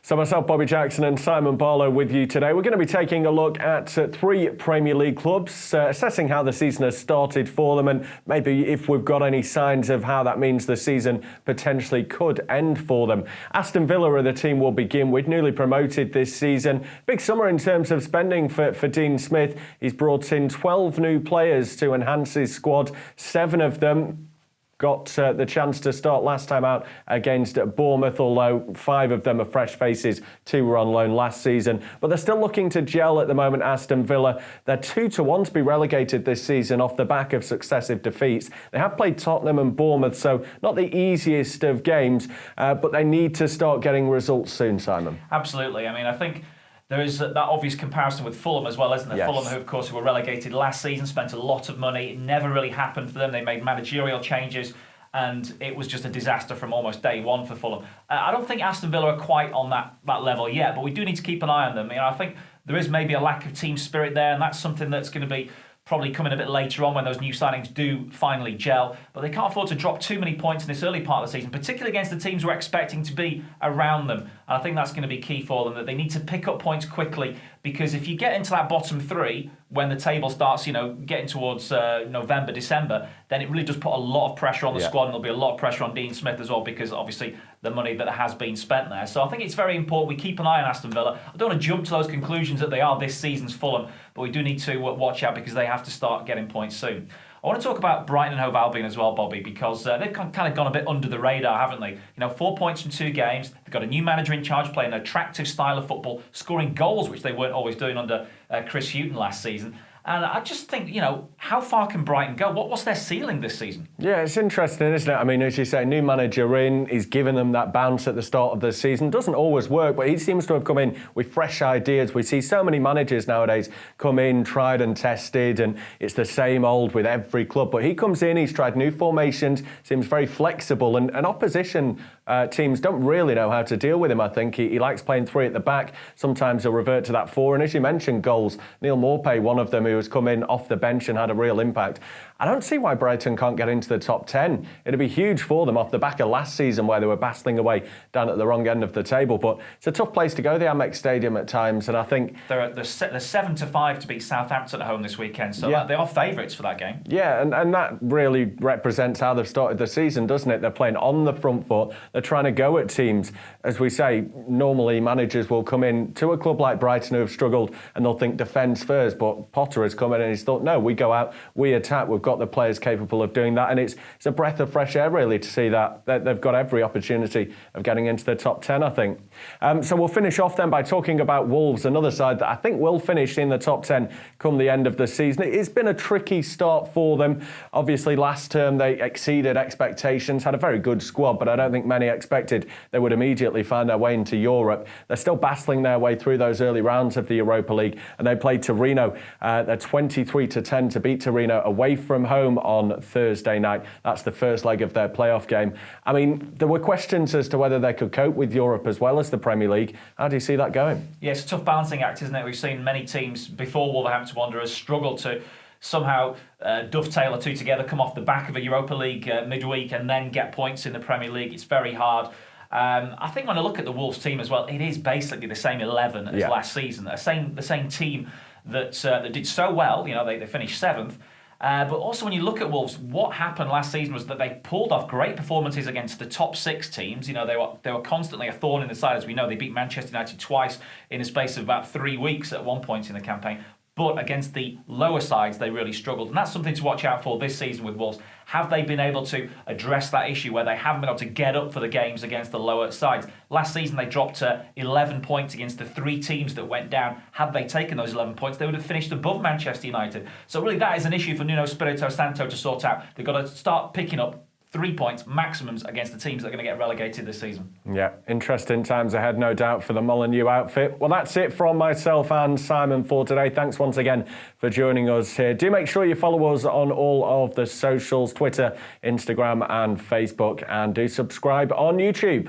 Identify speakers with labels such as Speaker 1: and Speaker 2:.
Speaker 1: So myself, Bobbie Jackson and Simon Barlow with you today. We're going to be taking a look at three Premier League clubs, assessing how the season has started for them and maybe if we've got any signs of how that means the season potentially could end for them. Aston Villa are the team we'll begin with, newly promoted this season. Big summer in terms of spending for Dean Smith. He's brought in 12 new players to enhance his squad. 7 of them got the chance to start last time out against Bournemouth, although 5 of them are fresh faces. 2 were on loan last season. But they're still looking to gel at the moment, Aston Villa. They're 2-1 to be relegated this season off the back of successive defeats. They have played Tottenham and Bournemouth, so not the easiest of games, but they need to start getting results soon, Simon.
Speaker 2: Absolutely. I mean, I think there is that obvious comparison with Fulham as well, isn't there?
Speaker 1: Yes.
Speaker 2: Fulham, who of course were relegated last season, spent a lot of money. It never really happened for them. They made managerial changes and it was just a disaster from almost day one for Fulham. I don't think Aston Villa are quite on that level yet, but we do need to keep an eye on them. You know, I think there is maybe a lack of team spirit there, and that's something that's going to be probably coming a bit later on when those new signings do finally gel. But they can't afford to drop too many points in this early part of the season, particularly against the teams we're expecting to be around them. And I think that's going to be key for them, that they need to pick up points quickly, because if you get into that bottom 3 when the table starts, getting towards November, December, then it really does put a lot of pressure on the squad, and there'll be a lot of pressure on Dean Smith as well, because obviously the money that has been spent there. So I think it's very important we keep an eye on Aston Villa. I don't want to jump to those conclusions that they are this season's Fulham, but we do need to watch out, because they have to start getting points soon. I want to talk about Brighton and Hove Albion as well, Bobbie, because they've kind of gone a bit under the radar, haven't they? 4 points from 2 games. They've got a new manager in charge, playing an attractive style of football, scoring goals, which they weren't always doing under Chris Hughton last season. And I just think, how far can Brighton go? What's their ceiling this season? Yeah,
Speaker 1: it's interesting, isn't it? I mean, as you say, new manager in, he's given them that bounce at the start of the season. Doesn't always work, but he seems to have come in with fresh ideas. We see so many managers nowadays come in, tried and tested, and it's the same old with every club. But he comes in, he's tried new formations, seems very flexible, and opposition teams don't really know how to deal with him, I think. He likes playing 3 at the back. Sometimes he'll revert to that 4. And as you mentioned, goals. Neil Maupay, one of them, who has come in off the bench and had a real impact. I don't see why Brighton can't get into the top 10. It'd be huge for them off the back of last season, where they were battling away down at the wrong end of the table. But it's a tough place to go, the Amex Stadium, at times. And I think
Speaker 2: they're 7-5 to beat Southampton at home this weekend. So they are favourites for that game.
Speaker 1: Yeah, and that really represents how they've started the season, doesn't it? They're playing on the front foot. They're trying to go at teams. As we say, normally managers will come in to a club like Brighton who have struggled and they'll think defence first. But Potter has come in and he's thought, no, we go out, we attack. We've got the players capable of doing that. And it's a breath of fresh air, really, to see that they've got every opportunity of getting into the top 10, I think. So we'll finish off then by talking about Wolves, another side that I think will finish in the top 10 come the end of the season. It's been a tricky start for them. Obviously, last term they exceeded expectations, had a very good squad, but I don't think many expected they would immediately find their way into Europe. They're still battling their way through those early rounds of the Europa League, and they played Torino. They're 23-10 to beat Torino away from home on Thursday night. That's the first leg of their playoff game. I mean, there were questions as to whether they could cope with Europe as well as the Premier League. How do you see that going?
Speaker 2: Yeah, it's a tough balancing act, isn't it? We've seen many teams before Wolverhampton Wanderers struggle to somehow dovetail 2 together, come off the back of a Europa League midweek and then get points in the Premier League. It's very hard. I think when I look at the Wolves team as well, it is basically the same 11 as last season. The same team that did so well. They finished 7th. But also when you look at Wolves, what happened last season was that they pulled off great performances against the top 6 teams. They were constantly a thorn in the side, as we know. They beat Manchester United twice in a space of about 3 weeks at one point in the campaign. But against the lower sides, they really struggled. And that's something to watch out for this season with Wolves. Have they been able to address that issue where they haven't been able to get up for the games against the lower sides? Last season, they dropped to 11 points against the 3 teams that went down. Had they taken those 11 points, they would have finished above Manchester United. So really, that is an issue for Nuno Espirito Santo to sort out. They've got to start picking up 3 points maximums against the teams that are going to get relegated this season.
Speaker 1: Yeah, interesting times ahead, no doubt, for the Molineux outfit. Well, that's it from myself and Simon for today. Thanks once again for joining us here. Do make sure you follow us on all of the socials, Twitter, Instagram and Facebook, and do subscribe on YouTube.